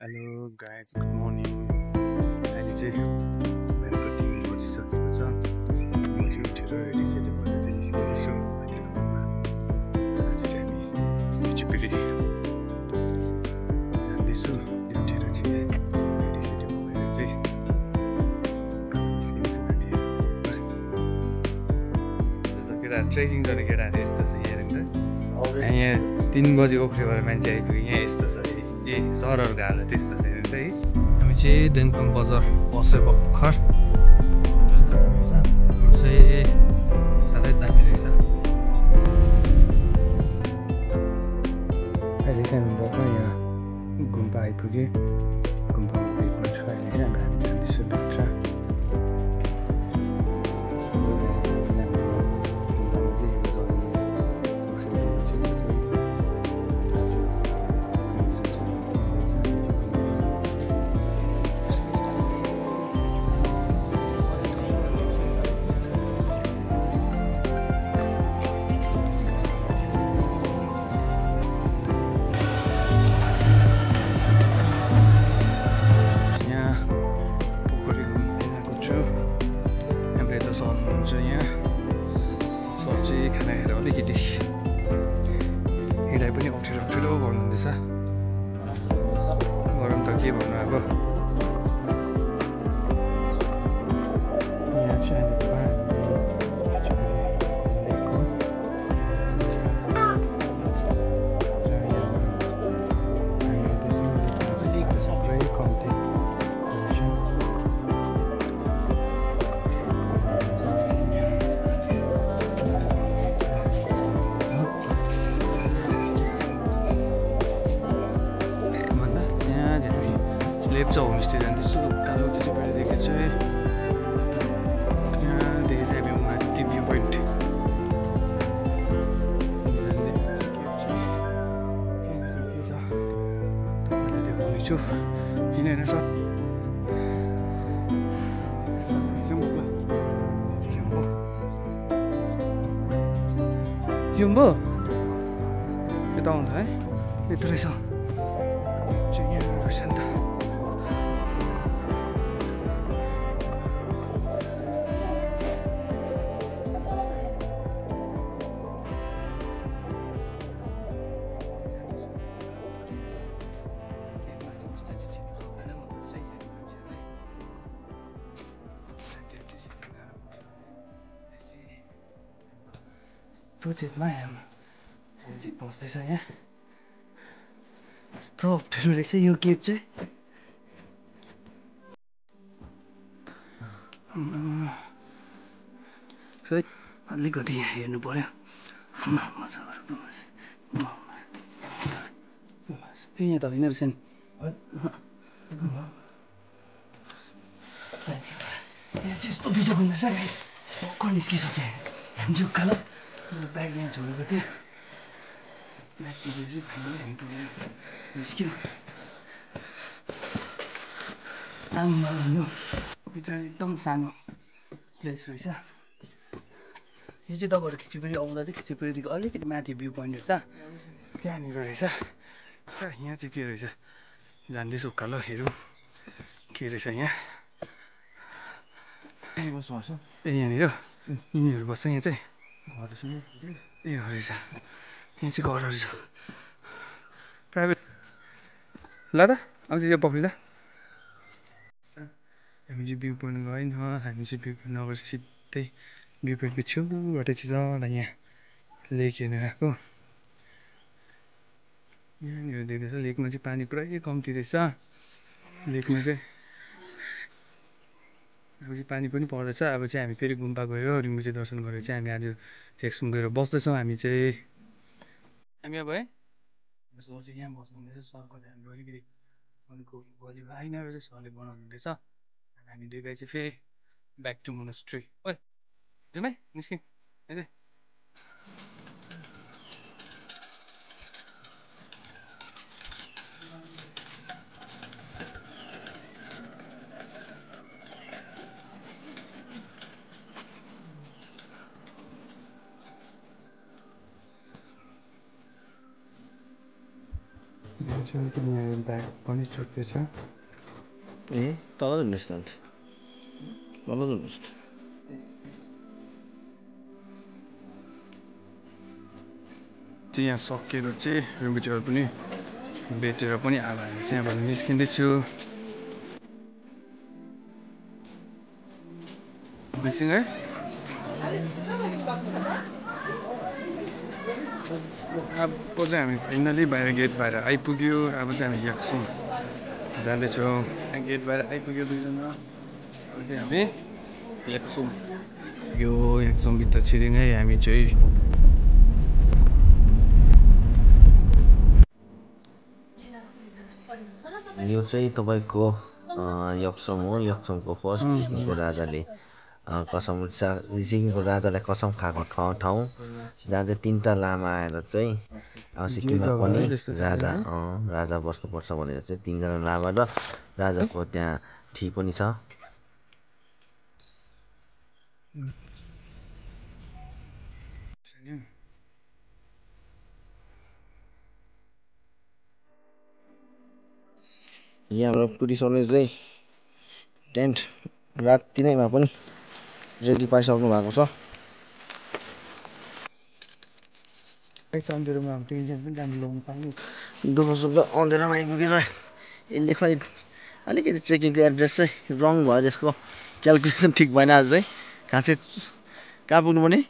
Hello guys good morning. अहिले चाहिँ बिहानको 3 बजिसकेको छ। म चाहिँ उठेर रेडी भएर चाहिँ निस्किँदैछु माथिको रुममा। आज चाहिँ हामी पिचुपिरी जाँदैछु। उठेर चाहिँ रेडी भएर चाहिँ निस्किँदैछु माथि। केटाहरू ट्रेकिङ गर्ने केटाहरू यस्तो छ यहाँ 3 बजी उफ्रे भएर मान्छे आइपुग्यो। यहाँ यस्तो छ सहरहरूको हालत त्यस्तो छैन त है। हामी चाहिँ देनपाङ बजार बसे भर्खर चाहिँ साह्रै दामी रहेछ। अहिले चाहिँ हामी भर्खर यहाँ गुम्पा आइपुग्यो। गुम्पामा गएको छु। अहिले चाहिँ हामी जाँदैछु भित्र। खाना खाएर अलिकति हिँडाइ पनि अप्ठ्यारो गर्नुहुँदैछ। गरम त के भन्नु अब। यहाँ चाहिँ लेप्चा होमस्टे जाँदैछु। उकालो पिचुपिरीदेखि चाहिँ यहाँदेखि चाहिँ हामी माथि भ्यू पोइन्ट तपाईँलाई देखाउनेछु। हिँडेर छ युम्बो यता आउँछ है। यता रहेछ यहाँ रहेछ नि त। प्रोजेक्टमा चाहिँ बस्दैछ यहाँ। यस्तो अप्ठ्यारो रहेछ यो केब चाहिँ। अलिकति यहाँ हेर्नु पर्यो। यहाँ त होइन रहेछ नि। यहाँ चाहिँ यस्तो बिजो बुन्दैछ गाइस। भर्खर निस्किसक्यो जुक्कालो ब्याग यहाँ छोडेको थियो। ब्याग पुगेपछि फाइनली हामी पुगेर निस्क्यो। आम्मा यो पछाडि एकदम सानो प्लेस रहेछ। यो चाहिँ तपाईँहरू खिचिपेरी आउँदा चाहिँ खिचिपेरीदेखि अलिकति माथि भ्यू पोइन्ट रहेछ त्यहाँनिर रहेछ। यहाँ चाहिँ के रहेछ जान्दैछु उकालो हेरौँ के रहेछ यहाँ। ए यहाँनिर यिनीहरू बस्छ यहाँ चाहिँ ए रहेछ। यहाँ चाहिँ घर रहेछ प्राइभेट। ल त आउँछ यो पक्रिँदा। हामी चाहिँ भ्यू पोइन्ट गएन। हामी चाहिँ भ्यू पोइन्ट नगएर सिधै भ्यू पोइन्टको छेउबाट चाहिँ जला यहाँ लेक हेर्नु आएको। यहाँनिर देख्दैछ लेकमा चाहिँ पानी पुरै कम्ती रहेछ। लेकमा चाहिँ अब चाहिँ पानी पनि पर्दैछ। अब चाहिँ हामी फेरि गुम्पा गएर रिम्बुचे दर्शन गरेर चाहिँ हामी आज हेक्सुम गएर बस्दैछौँ। हामी चाहिँ अब है सर चाहिँ यहाँ बस्नुहुँदैछ। सरको चाहिँ हाम्रो अलिकति गली आइनाहरू चाहिँ सरले बनाउनु हुँदैछ। हामी दुई भाइ चाहिँ फेरि ब्याक टु मोनास्ट्री। ओइ जाउँ है निस्क्यौँ है। यहाँ ब्याग पनि छुट्दैछ ए तल झुन्नुहोस् न अन्त तल झुन्नुहोस् चाहिँ यहाँ सकेर चाहिँ रुम्बुचेर पनि बेचेर पनि अब हामी चाहिँ यहाँबाट निस्किँदैछु बेसिङ है अब चाहिँ हामी फाइनली बाहिर गेट बाहिर आइपुग्यो अब चाहिँ हामी याक्सुम जाँदैछौँ गेट बाहिर आइपुग्यो दुईजना अब चाहिँ हामी याक्सुम यो याक्सुमभित्र छिरिङै हामी चाहिँ यो चाहिँ तपाईँको यक्सम हो यक्समको फर्स्ट रिसिङको राजाले कसम रिसिङको राजालाई कसम खाएको ठाउँ जहाँ चाहिँ 3टा लामा आएर चाहिँ सिक्किममा पनि राजा बस्नुपर्छ भनेर चाहिँ 3जना लामा र राजाको त्यहाँ ठी पनि छ यहाँ हाम्रो टुरिस्टहरूले चाहिँ टेन्ट राति नै भए पनि रेडी पाइसक्नु भएको छ दुःख सुख अँधेरोमा आइपुगेर यसले खै अलिकति चेकिङको एड्रेस चाहिँ रङ भयो त्यसको क्यालकुलेसन ठिक भएन आज चाहिँ खास चाहिँ कहाँ पुग्नु पर्ने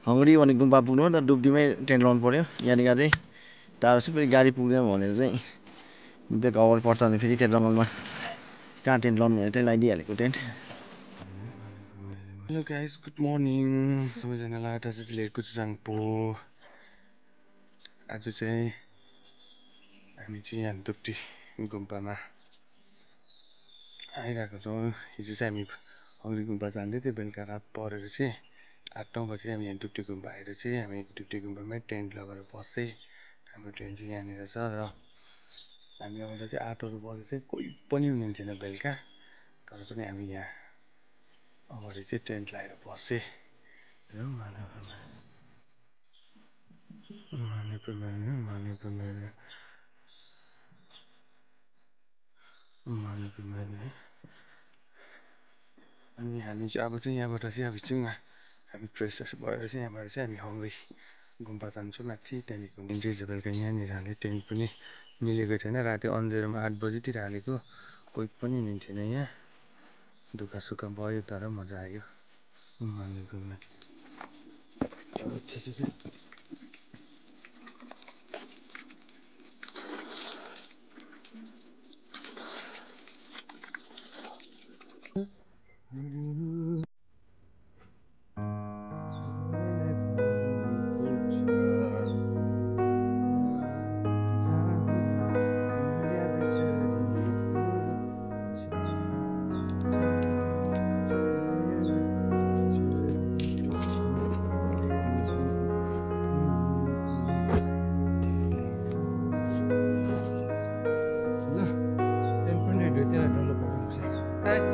हङ्ग्री भने गुम्बा पुग्नु हो तर डुब्दीमै टेन्ट लाउनु पऱ्यो यहाँनिर चाहिँ टाढो चाहिँ फेरि गाडी पुग्दैन भनेर चाहिँ बेग अगाडि पर्छ भने फेरि त्यहाँ जङ्गलमा कहाँ टेन्ट लाउनु भनेर चाहिँ लगाइदिइहालेको tent hello guys good morning सबैजनालाई दाजुले कुचुजाङपो आज चाहिँ हामी चाहिँ यहाँ दुप्टी गुम्पामा आइरहेको छौँ हिजो चाहिँ हामी हङ्ग्री गुम्पा जाँदै थियो बेलुका रात परेर चाहिँ 8-9 बजी हामी यहाँ दुप्टी गुम्पा आएर चाहिँ हामी दुप्टी गुम्पामै टेन्ट लगाएर बसेँ हाम्रो टेन्ट चाहिँ यहाँनिर छ र हामी आउँदा चाहिँ 8 बजे चाहिँ कोही पनि हुनुहुने थिएन बेलुका तर पनि हामी यहाँ अगाडि चाहिँ टेन्ट लगाएर बसेँ अनि हामी चाहिँ अब चाहिँ यहाँबाट चाहिँ अब एकछिन हामी फ्रेस भएर चाहिँ यहाँबाट चाहिँ हामी हङ्ग्री गुम्पा जान्छौँ माथि त्यहाँदेखि हिजो बेलुका यहाँनिर हालेँ टेन्ट पनि मिलेको छैन राति अँधेरोमा 8 बजीतिर हालेको कोही पनि हुने थिएन यहाँ दुःख सुख भयो तर मजा आयो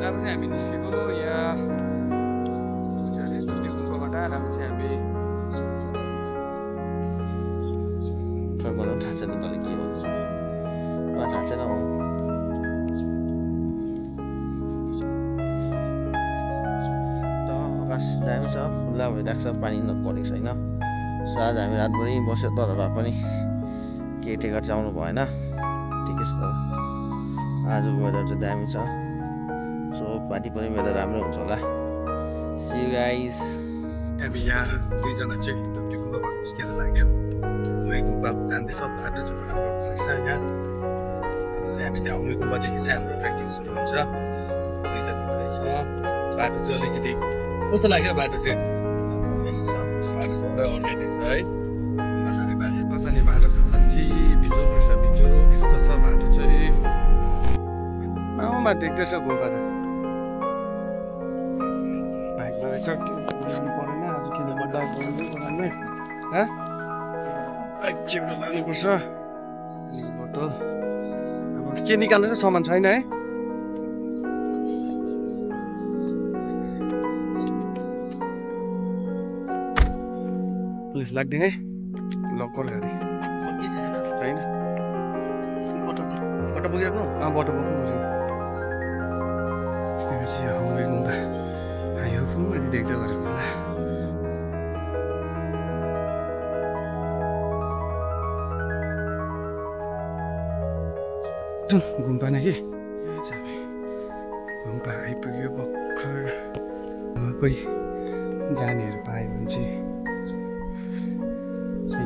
अब चाहिँ हामी निस्केको यहाँ दुप्टी गुम्पाबाट अब चाहिँ हामी थाहा छैन तँले के भन्छ थाहा छैन आकाश दामी छ खुल्ला भइरहेको छ पानी परेको छैन सो आज हामी रातभरि बस्यो तर भए पनि केयरटेकर चाहिँ आउनु भएन ठिकै छ आज वेदर चाहिँ दामी छ सो पार्टी पनि वेदर राम्रो हुन्छ होला सी यु गाइस हामी यहाँ दुईजना चाहिँ दुप्टी गुम्पाबाट निस्केर लाग्यो हङ्ग्री गुम्पा जाँदैछ बाटो चाहिँ हाम्रो फ्रेस यहाँ चाहिँ हामी त्यहाँ हङ्ग्री गुम्पादेखि चाहिँ हाम्रो ट्रेकिङ सुरु हुन्छ दुईजना हुँदैछ बाटो चाहिँ अलिकति कस्तो लाग्यो बाटो चाहिँ बाटो चाहिँ अर्कै छ है मजाले बाटो माथि भिजो यस्तो छ बाटो चाहिँ माउमा देख्दैछ गुम्पा त बाइकमा रहेछ जानु परेन आज किन बदलामै एकछिन लानुपर्छ बोतल अब के निकाल्नु चाहिँ सामान छैन है पुलिस लाग्दैन है लकर गाडी छैन बट्टा पुगिराख्नु बटो बोक्नु पऱ्यो यो चाहिँ हङ्ग्री गुम्बा यो माथि देख्दै गरेको होला गुम्बा नै के गुम्बा आइपुग्यो भर्खर कोही जानेहरू पायो भने चाहिँ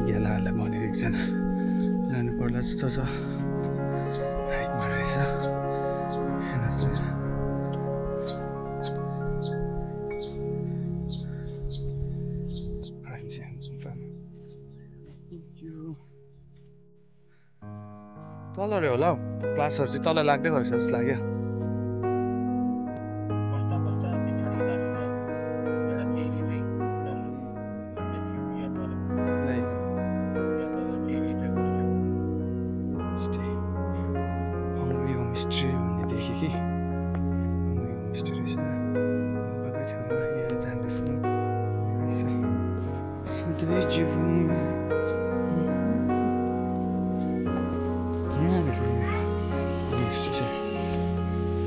गेलाहरूलाई भनेर एकजना जानु पर्ला जस्तो छ हाइटमा रहेछ हेर्नुहोस् न तल रे होला हौ क्लासहरू चाहिँ तल लाग्दै गरेछ जस्तो लाग्यो होमस्टे भन्ने देखेँ कि होमस्टे रहेछ गुम्बाको छेउमा यहाँ जाँदैछु सधैँ जीवन यहाँ रहेछ होमस्टे चाहिँ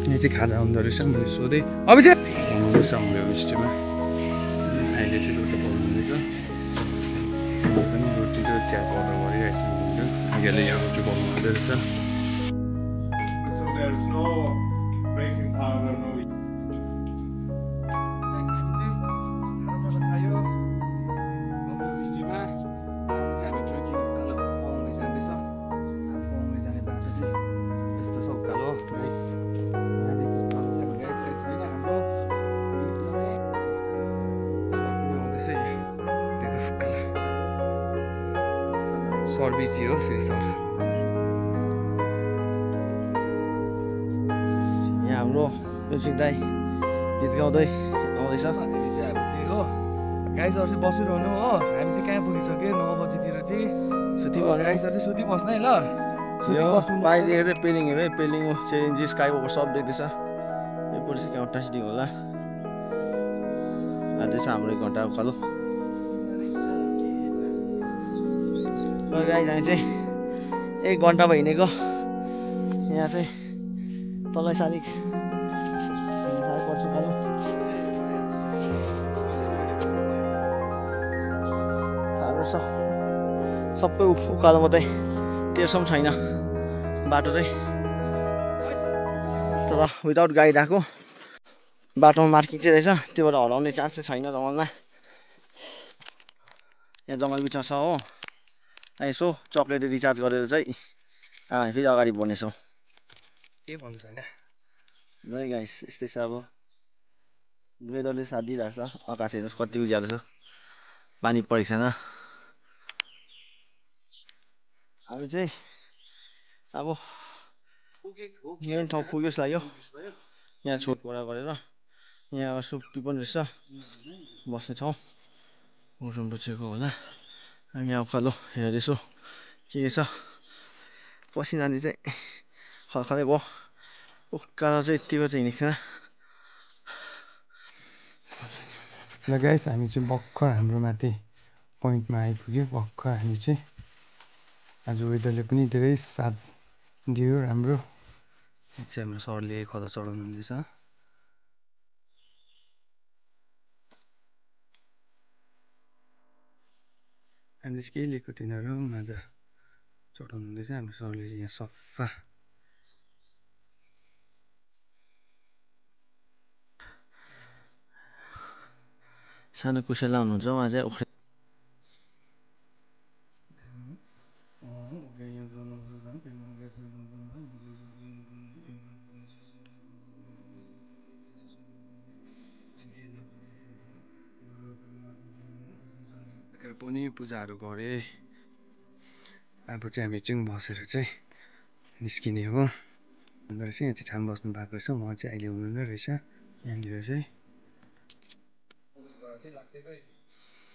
यहाँ चाहिँ खाजा हुँदो रहेछ मैले सोधेँ अब चाहिँ आउनु रहेछ हाम्रो होमस्टेमा अहिले चाहिँ रोटी पकाउनु रहेछ पनि रोटी र चिया अर्डर गरिरहेको छु आइले यहाँ रोटी पकाउनु हुँदो रहेछ There's no breaking power or no. Service हो फेरि सर हाम्रो म्युजिक दाई गीत गाउँदै आउँदैछ हो गाइसहरू चाहिँ बसिरहनु हो हामी चाहिँ कहाँ पुगिसक्यो 9 बजीतिर चाहिँ सुति भयो गाइसहरू चाहिँ सुति बस्नु है ल यो पाइदिएको चाहिँ पेलिङ है पेलिङ चेन्जी स्काइवको सब देख्दैछ यो पुरै चाहिँ कहाँ टास्टिङ होला आज चाहिँ हाम्रो 1 घन्टा उकालो गाइस हामी चाहिँ 1 घन्टा भयो हिँडेको यहाँ चाहिँ तलै सालिक पर्छ उकालो साह्रो छ सबै उकालो मात्रै तेर्सो पनि छैन बाटो चाहिँ तर विदाउट गाइड आएको बाटोमा मार्किङ चाहिँ रहेछ त्योबाट हराउने चान्स चाहिँ छैन जङ्गलमा यहाँ जङ्गल बिचमा छ हो यसो चक्लेट रिचार्ज गरेर चाहिँ हामी फेरि अगाडि बढ्नेछौँ के भन्नु छैन है गाइस यस्तै छ अब वेदरले साथ दिइरहेको छ आकाश हेर्नुहोस् कति उज्यालो छ पानी परेको छैन हामी चाहिँ अब मेन ठाउँ पुग्यो जस्तो लाग्यो यहाँ छोटबडा गरेर यहाँ सुक्टी पनि रहेछ बस्ने ठाउँ मौसम बचेको होला हामी यहाँ उकालो हेर्दैछु के छ पसिनाले चाहिँ खलखलै भयो उकालो चाहिँ यतिको चाहिँ हिँडेको थिएन ल गाइस हामी चाहिँ भर्खर हाम्रो माथि पोइन्टमा आइपुग्यो भर्खर हामी चाहिँ आज वेदरले पनि धेरै साथ दियो राम्रो चाहिँ हाम्रो सरले खदा चढाउनु हुँदैछ हामीले चाहिँ केही लिएको थिएनौँ आज चढाउनु हुँदैछ हाम्रो सरले यहाँ सफा सानो कुसेला हुनुहुन्छ उहाँ चाहिँ उख्रे पनि पूजाहरू गरे अब चाहिँ हामी चाहिँ बसेर चाहिँ निस्किने हो हुँदो रहेछ यहाँ चाहिँ छाम बस्नु भएको रहेछ म चाहिँ अहिले हुनुहुँदो रहेछ यहाँनिर चाहिँ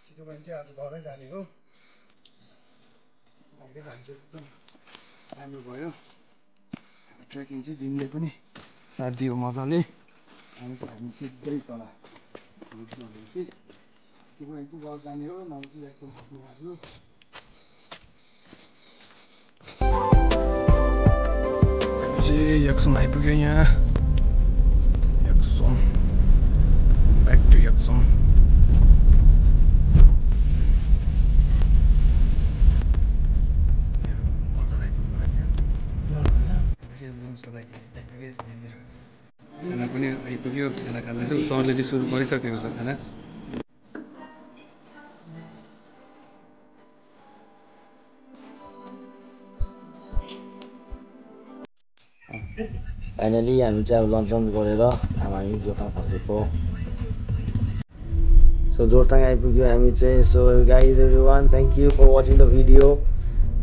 छिटो पनि चाहिँ आज घरै जाने हो अहिले जान्छु एकदम राम्रो भयो ट्रेकिङ चाहिँ दिनले पनि साथ दियो मजाले हामी सिधै तल कि त्यो चाहिँ घर जाने हो नभए चाहिँ एकदम सक्नु हाम्रो चाहिँ याक्सुम आइपुग्यो यहाँ याक्सुम ब्याक टु याक्सुम खाना पनि आइपुग्यो खाना खाँदैछु सरले चाहिँ सुरु गरिसकेको छ खाना फाइनली हामी चाहिँ अब लन्च गरेर अब हामी जोरथाङ फर्केको सो जोरथाङ आइपुग्यो हामी चाहिँ so guys everyone thank you for watching the video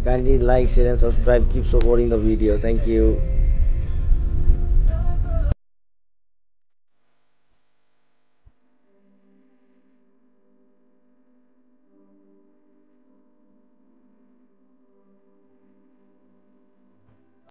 kindly like share and subscribe keep supporting the video thank you